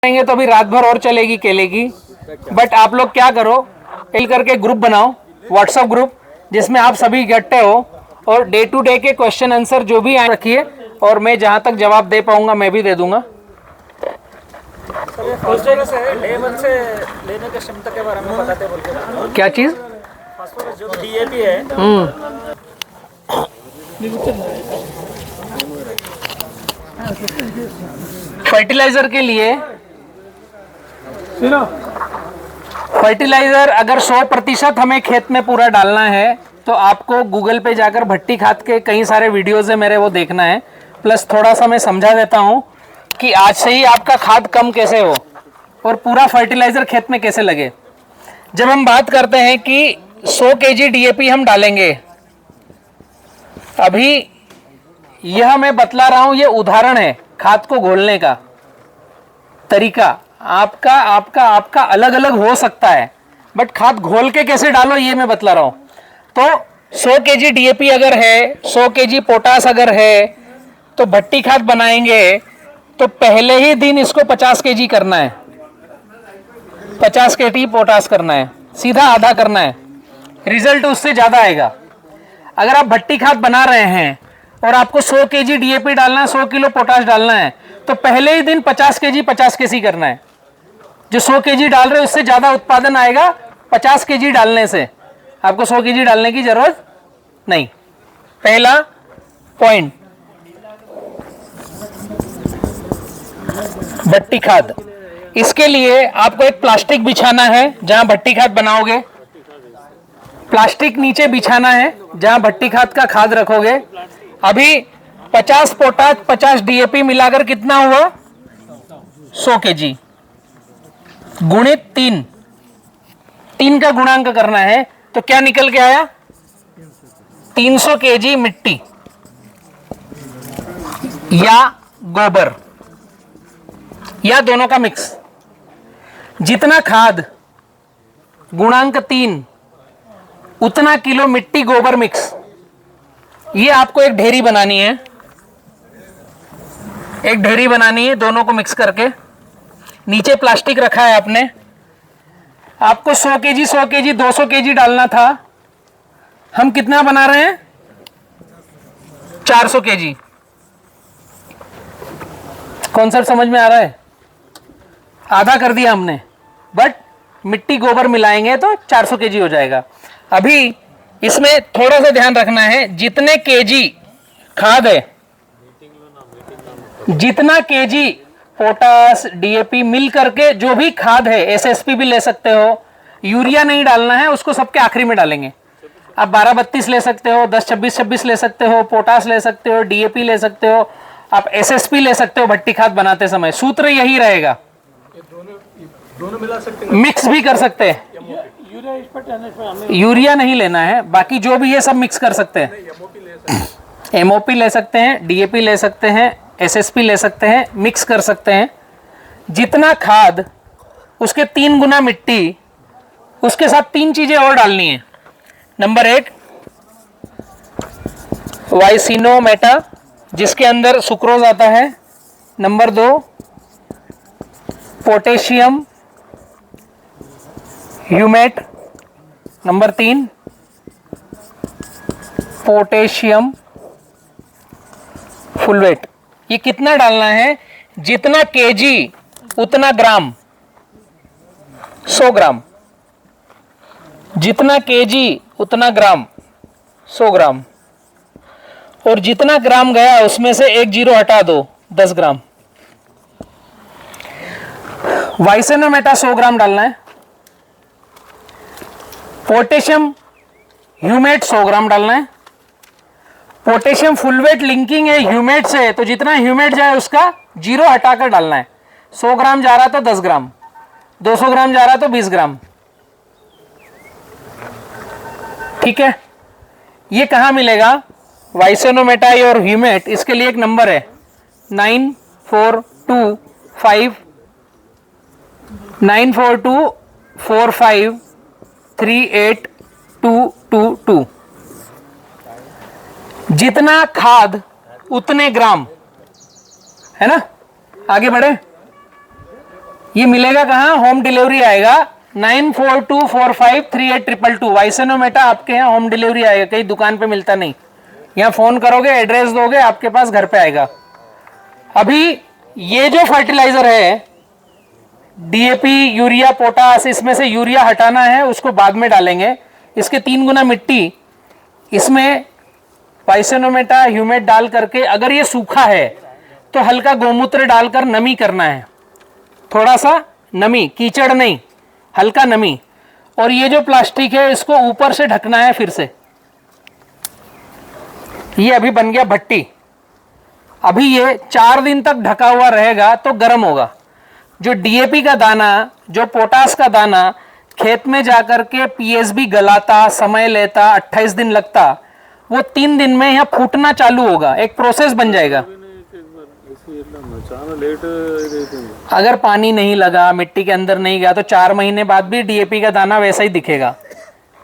करेंगे तो अभी रात भर और चलेगी केले की। बट आप लोग क्या करो, मिल करके ग्रुप बनाओ, व्हाट्सएप ग्रुप, जिसमें आप सभी इकट्ठे हो और डे टू डे के क्वेश्चन आंसर जो भी रखिए और मैं जहां तक जवाब दे पाऊंगा मैं भी दे दूंगा। फर्स्ट डे से डे 1 से लेने की क्षमता के बारे में बताते बोल के। क्या चीज? फास्फोरस जो डीएपी है फर्टिलाइजर के लिए, फर्टिलाइजर अगर 100% हमें खेत में पूरा डालना है तो आपको गूगल पे जाकर भट्टी खाद के कई सारे वीडियोस है मेरे, वो देखना है। प्लस थोड़ा सा मैं समझा देता हूँ कि आज से ही आपका खाद कम कैसे हो और पूरा फर्टिलाइजर खेत में कैसे लगे। जब हम बात करते हैं कि 100 kg डीएपी हम डालेंगे, अभी यह मैं बतला रहा हूं, ये उदाहरण है खाद को घोलने का तरीका। आपका आपका आपका अलग अलग हो सकता है, बट खाद घोल के कैसे डालो ये मैं बतला रहा हूं। तो 100 kg डीएपी अगर है, 100 kg पोटास अगर है, तो भट्टी खाद बनाएंगे तो पहले ही दिन इसको 50 kg करना है, 50 kg पोटास करना है, सीधा आधा करना है, रिजल्ट उससे ज्यादा आएगा। अगर आप भट्टी खाद बना रहे हैं और आपको 100 kg डीएपी डालना है, 100 किलो पोटाश डालना है, तो पहले ही दिन 50 kg 50 kg करना है। जो 100 kg डाल रहे हैं उससे ज्यादा उत्पादन आएगा 50 kg डालने से, आपको 100 kg डालने की जरूरत नहीं। पहला पॉइंट, भट्टी खाद। इसके लिए आपको एक प्लास्टिक बिछाना है जहां भट्टी खाद बनाओगे, प्लास्टिक नीचे बिछाना है जहां भट्टी खाद का खाद रखोगे। अभी 50 पोटाश 50 डीएपी मिलाकर कितना हुआ? 100 kg गुणित 3, 3 का गुणांक करना है तो क्या निकल के आया? 300 kg मिट्टी या गोबर या दोनों का मिक्स। जितना खाद गुणांक 3 उतना किलो मिट्टी गोबर मिक्स। ये आपको एक ढेरी बनानी है, एक ढेरी बनानी है दोनों को मिक्स करके। नीचे प्लास्टिक रखा है आपने, आपको 100 kg 100 kg 200 kg डालना था, हम कितना बना रहे हैं? 400 kg। कॉन्सेप्ट समझ में आ रहा है? आधा कर दिया हमने, बट मिट्टी गोबर मिलाएंगे तो 400 kg हो जाएगा। अभी इसमें थोड़ा सा ध्यान रखना है, जितने केजी खाद है, जितना केजी पोटास डीएपी मिल करके जो भी खाद है, एसएसपी भी ले सकते हो, यूरिया नहीं डालना है, उसको सबके आखिरी में डालेंगे। आप 12-32 ले सकते हो, 10-26-26 ले सकते हो, पोटास ले सकते हो, डीएपी ले सकते हो, आप एसएसपी ले सकते हो भट्टी खाद बनाते समय। सूत्र यही रहेगा, दोनों मिला सकते हैं, मिक्स भी कर सकते हैं। यूरिया नहीं लेना है, बाकी जो भी है सब मिक्स कर सकते हैं। एमओपी ले सकते हैं, डीएपी ले सकते हैं, एसएसपी ले सकते हैं, मिक्स कर सकते हैं। जितना खाद उसके 3 गुना मिट्टी, उसके साथ 3 चीजें और डालनी है। नंबर 1 वाइसिनोमेटा, जिसके अंदर सुक्रोज आता है। Number 2 potassium humate. Number 3 potassium fulvate. ये कितना डालना है? जितना केजी उतना ग्राम, 100 ग्राम। जितना केजी उतना ग्राम, 100 ग्राम। और जितना ग्राम गया उसमें से एक जीरो हटा दो, 10 ग्राम। वाइसेनोमेटा 100 ग्राम डालना है। पोटेशियम ह्यूमेट 100 ग्राम डालना है। पोटेशियम फुलवेट लिंकिंग है ह्यूमेट से, तो जितना ह्यूमेट जाए उसका जीरो हटाकर डालना है। 100 ग्राम जा रहा तो 10 ग्राम, 200 ग्राम जा रहा तो 20 ग्राम। ठीक है, ये कहां मिलेगा? वाइसेनोमेटा और ह्यूमेट। इसके लिए एक नंबर है 9424538222। जितना खाद उतने ग्राम, है ना? आगे बढ़े। ये मिलेगा कहाँ? होम डिलीवरी आएगा 9424538222। वाइसेनोमेटा आपके यहाँ होम डिलीवरी आएगा, कहीं दुकान पे मिलता नहीं। यहाँ फोन करोगे, एड्रेस दोगे, आपके पास घर पे आएगा। अभी ये जो फर्टिलाइजर है डीएपी, यूरिया, पोटास, इसमें से यूरिया हटाना है, उसको बाद में डालेंगे। इसके 3 गुना मिट्टी इसमें वाइसेनोमेटा ह्यूमेट डाल करके, अगर ये सूखा है तो हल्का गोमूत्र डालकर नमी करना है, थोड़ा सा नमी, कीचड़ नहीं, हल्का नमी। और ये जो प्लास्टिक है इसको ऊपर से ढकना है फिर से। ये अभी बन गया भट्टी। अभी ये 4 दिन तक ढका हुआ रहेगा तो गर्म होगा। जो डीएपी का दाना, जो पोटास का दाना खेत में जाकर के पीएसबी गलाता, समय लेता, 28 दिन लगता, वो 3 दिन में यहाँ फूटना चालू होगा, एक प्रोसेस बन जाएगा। अगर पानी नहीं लगा, मिट्टी के अंदर नहीं गया तो 4 महीने बाद भी डीएपी का दाना वैसा ही दिखेगा,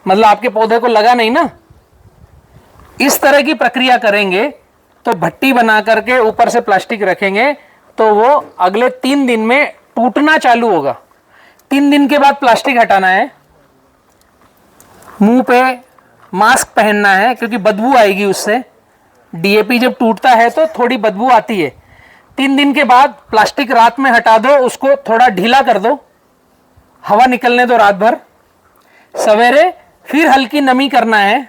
मतलब आपके पौधे को लगा नहीं ना। इस तरह की प्रक्रिया करेंगे तो भट्टी बना करके ऊपर से प्लास्टिक रखेंगे तो वो अगले 3 दिन में टूटना चालू होगा। 3 दिन के बाद प्लास्टिक हटाना है, मुंह पे मास्क पहनना है क्योंकि बदबू आएगी उससे। डीएपी जब टूटता है तो थोड़ी बदबू आती है। 3 दिन के बाद प्लास्टिक रात में हटा दो, उसको थोड़ा ढीला कर दो, हवा निकलने दो रात भर। सवेरे फिर हल्की नमी करना है,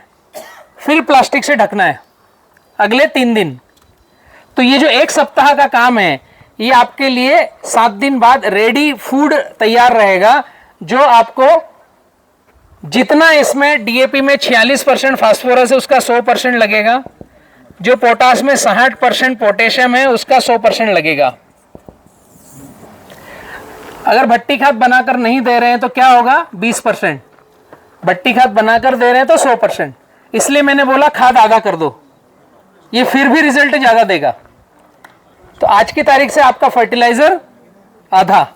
फिर प्लास्टिक से ढकना है अगले 3 दिन। तो ये जो 1 सप्ताह का काम है, ये आपके लिए 7 दिन बाद रेडी फूड तैयार रहेगा, जो आपको जितना इसमें डीएपी में 46% फास्फोरस है उसका 100% लगेगा, जो पोटास में 60% पोटेशियम है उसका 100% लगेगा। अगर भट्टी खाद बनाकर नहीं दे रहे हैं तो क्या होगा? 20%। भट्टी खाद बनाकर दे रहे हैं तो 100%। इसलिए मैंने बोला खाद आधा कर दो, ये फिर भी रिजल्ट ज्यादा देगा। तो आज की तारीख से आपका फर्टिलाइजर आधा,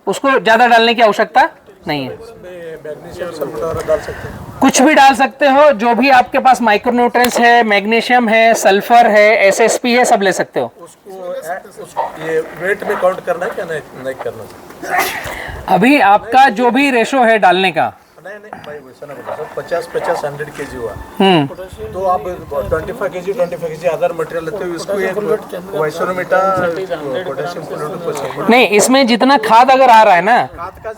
उसको ज्यादा डालने की आवश्यकता नहीं है। कुछ भी डाल सकते हो, जो भी आपके पास माइक्रोन्यूट्रिएंट्स है, मैग्नीशियम है, सल्फर है, एसएसपी है, सब ले सकते हो। उसको ये वेट में काउंट करना है क्या नहीं करना? अभी आपका जो भी रेशो है डालने का, नहीं भाई वैसा ना बोला सर, 50 100 kg हुआ तो आप 25 kg अदर मटेरियल लेते हो, इसको एक वाइसेनोमेटा पोटेशियम क्लोराइड नहीं, इसमें जितना खाद अगर आ रहा है ना,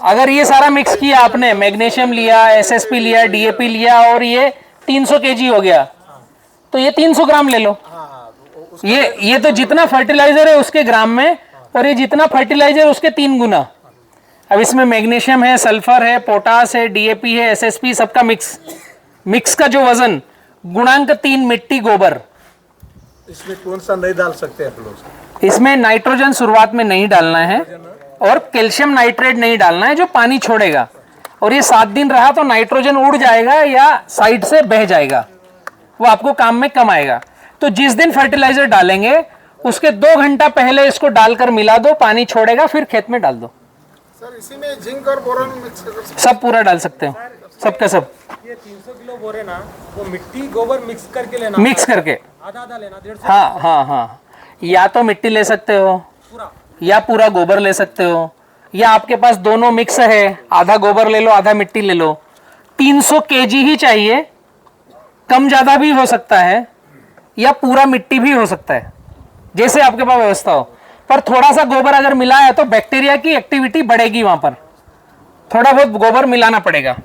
अगर ये सारा मिक्स किया आपने, मैग्नीशियम लिया, एसएसपी लिया, डीएपी लिया और ये 300 kg हो गया, तो ये 300 ग्राम ले लो। ये तो जितना फर्टिलाइजर है उसके ग्राम में, और ये जितना फर्टिलाइजर उसके 3 गुना। अब इसमें मैग्नीशियम है, सल्फर है, पोटास है, डीएपी है, एसएसपी, सबका मिक्स का जो वजन गुणांक 3 मिट्टी गोबर। इसमें कौन सा नहीं डाल सकते आप लोग? इसमें नाइट्रोजन शुरुआत में नहीं डालना है और कैल्शियम नाइट्रेट नहीं डालना है, जो पानी छोड़ेगा। और ये 7 दिन रहा तो नाइट्रोजन उड़ जाएगा या साइड से बह जाएगा, वो आपको काम में कम आएगा। तो जिस दिन फर्टिलाइजर डालेंगे उसके 2 घंटा पहले इसको डालकर मिला दो, पानी छोड़ेगा, फिर खेत में डाल दो। सर इसी में जिंक और बोरॉन मिक्स कर सकते सब पूरा डाल सकते हो, सबका सब। ये 300 किलो बोरे ना, वो मिट्टी गोबर मिक्स करके लेना, मिक्स करके आधा आधा लेना, 150। हाँ हाँ हाँ, या तो मिट्टी ले सकते हो पूरा, या पूरा गोबर ले सकते हो, या आपके पास दोनों मिक्स है, आधा गोबर ले लो आधा मिट्टी ले लो। 300 kg ही चाहिए, कम ज्यादा भी हो सकता है या पूरा मिट्टी भी हो सकता है, जैसे आपके पास व्यवस्था हो। पर थोड़ा सा गोबर अगर मिला है तो बैक्टीरिया की एक्टिविटी बढ़ेगी, वहां पर थोड़ा बहुत गोबर मिलाना पड़ेगा।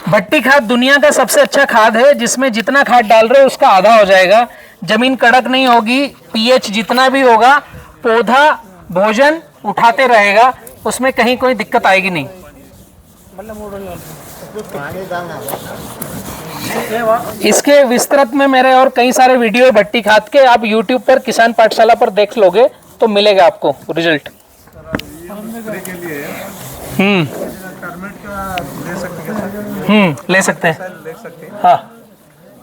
भट्टी खाद दुनिया का सबसे अच्छा खाद है, जिसमें जितना खाद डाल रहे हो उसका आधा हो जाएगा। जमीन कड़क नहीं होगी, पीएच जितना भी होगा, पौधा भोजन उठाते रहेगा, उसमें कहीं कोई दिक्कत आएगी नहीं। इसके विस्तृत में मेरे और कई सारे वीडियो है भट्टी खाद के, आप YouTube पर किसान पाठशाला पर देख लोगे तो मिलेगा आपको रिजल्ट। ले सकते हैं, हाँ,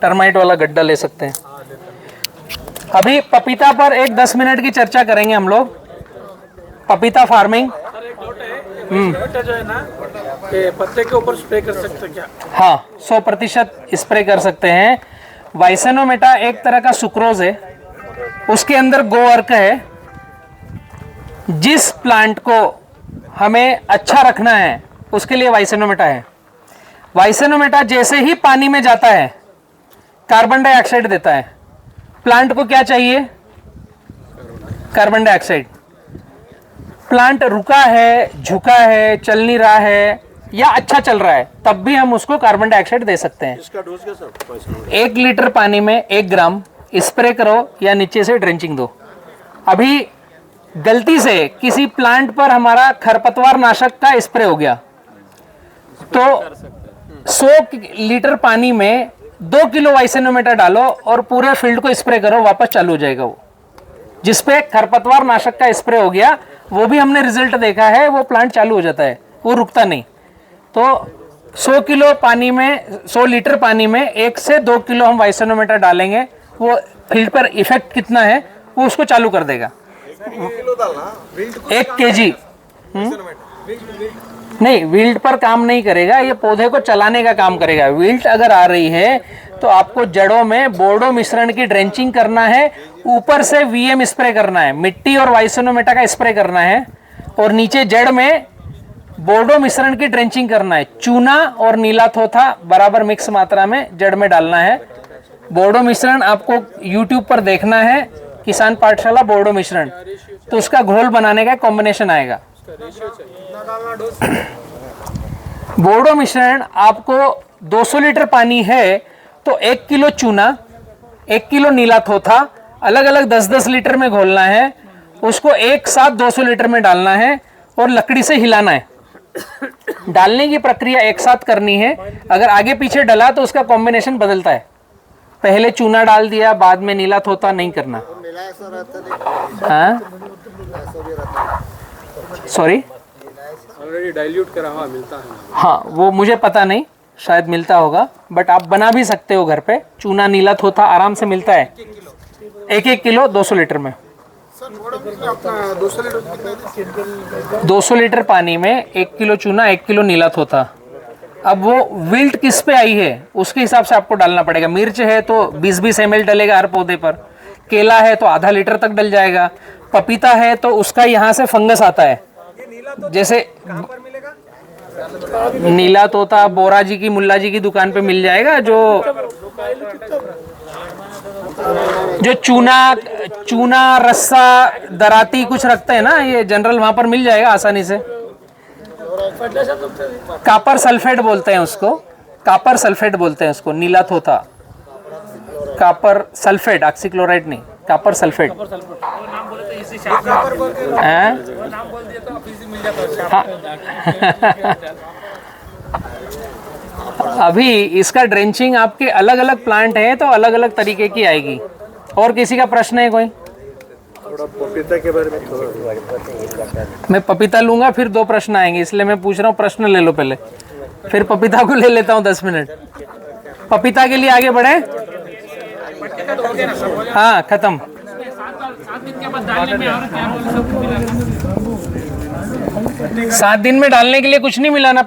टर्माइट वाला गड्ढा ले सकते हैं। अभी पपीता पर एक 10 मिनट की चर्चा करेंगे हम लोग। पपीता फार्मिंग जो है ना, ये पत्ते के ऊपर स्प्रे कर सकते क्या? हाँ, 100% स्प्रे कर सकते हैं। वाइसेनोमेटा एक तरह का सुक्रोज है, उसके अंदर गो अर्क है। जिस प्लांट को हमें अच्छा रखना है उसके लिए वाइसेनोमेटा है। वाइसेनोमेटा जैसे ही पानी में जाता है कार्बन डाइऑक्साइड देता है। प्लांट को क्या चाहिए? Carbon dioxide. प्लांट रुका है, झुका है, चल नहीं रहा है या अच्छा चल रहा है, तब भी हम उसको कार्बन डाइऑक्साइड दे सकते हैं। इसका डोज क्या सर? 1 लीटर पानी में 1 ग्राम स्प्रे करो या नीचे से ड्रेंचिंग दो। अभी गलती से किसी प्लांट पर हमारा खरपतवार नाशक का स्प्रे हो गया तो 100 लीटर पानी में 2 किलो वाइसेनोमेटा डालो और पूरे फील्ड को स्प्रे करो, वापस चालू हो जाएगा। वो जिसपे खरपतवार नाशक का स्प्रे हो गया वो भी हमने रिजल्ट देखा है, वो प्लांट चालू हो जाता है, वो रुकता नहीं। तो 100 किलो पानी में 100 लीटर पानी में 1 से 2 किलो हम वाइसेनोमेटा डालेंगे, वो फील्ड पर इफेक्ट कितना है वो उसको चालू कर देगा। 1 kg नहीं, विल्ट पर काम नहीं करेगा, ये पौधे को चलाने का काम करेगा। विल्ट अगर आ रही है तो आपको जड़ों में बोर्डो मिश्रण की ड्रेंचिंग करना है, ऊपर से वीएम स्प्रे करना है, मिट्टी और वाइसेनोमेटा का स्प्रे करना है, और नीचे जड़ में बोर्डो मिश्रण की ड्रेंचिंग करना है। चूना और नीला थोथा बराबर मिक्स मात्रा में जड़ में डालना है। बोर्डो मिश्रण आपको YouTube पर देखना है, किसान पाठशाला बोर्डो मिश्रण, तो उसका घोल बनाने का कॉम्बिनेशन आएगा। बोर्डो मिश्रण आपको 200 लीटर पानी है तो 1 किलो चूना, 1 किलो नीला थोथा अलग अलग 10-10 लीटर में घोलना है, उसको एक साथ 200 लीटर में डालना है और लकड़ी से हिलाना है। डालने की प्रक्रिया एक साथ करनी है। अगर आगे पीछे डला तो उसका कॉम्बिनेशन बदलता है, पहले चूना डाल दिया बाद में नीला थोथा नहीं करना। हाँ सॉरी, ऑलरेडी डाइल्यूट करा हुआ मिलता है। हाँ वो मुझे पता नहीं, शायद मिलता होगा, बट आप बना भी सकते हो घर पे। चूना नीला थोथा आराम से मिलता है, 1-1 किलो 200 लीटर में। सर बोर्डो मिश्रण अपना 200 लीटर कितना है? 200 लीटर पानी में 1 किलो चूना 1 किलो नीला थोथा। अब वो विल्ट किस पे आई है उसके हिसाब से आपको डालना पड़ेगा। मिर्च है तो 20-20 ml डलेगा हर पौधे पर, केला है तो आधा लीटर तक डल जाएगा, पपीता है तो उसका यहाँ से फंगस आता है। जैसे नीला तोता बोरा जी की मुल्ला जी की दुकान पे मिल जाएगा, जो चूना रस्सा दराती कुछ रखते हैं ना, ये जनरल वहां पर मिल जाएगा आसानी से। कापर सल्फेट बोलते हैं उसको, कापर सल्फेट बोलते हैं उसको, नीला थोथा कापर सल्फेट, ऑक्सीक्लोराइड नहीं, कापर सल्फेट। अभी इसका ड्रेंचिंग आपके अलग अलग प्लांट है तो अलग अलग तरीके की आएगी। और किसी का प्रश्न है कोई? थोड़ा पपीता के बारे में थोड़ा। मैं पपीता लूंगा फिर 2 प्रश्न आएंगे, इसलिए मैं पूछ रहा हूँ प्रश्न ले लो पहले, फिर पपीता को ले लेता हूँ 10 मिनट। पपीता के लिए आगे बढ़े। हाँ खत्म। 7 दिन में डालने के लिए कुछ नहीं मिला ना।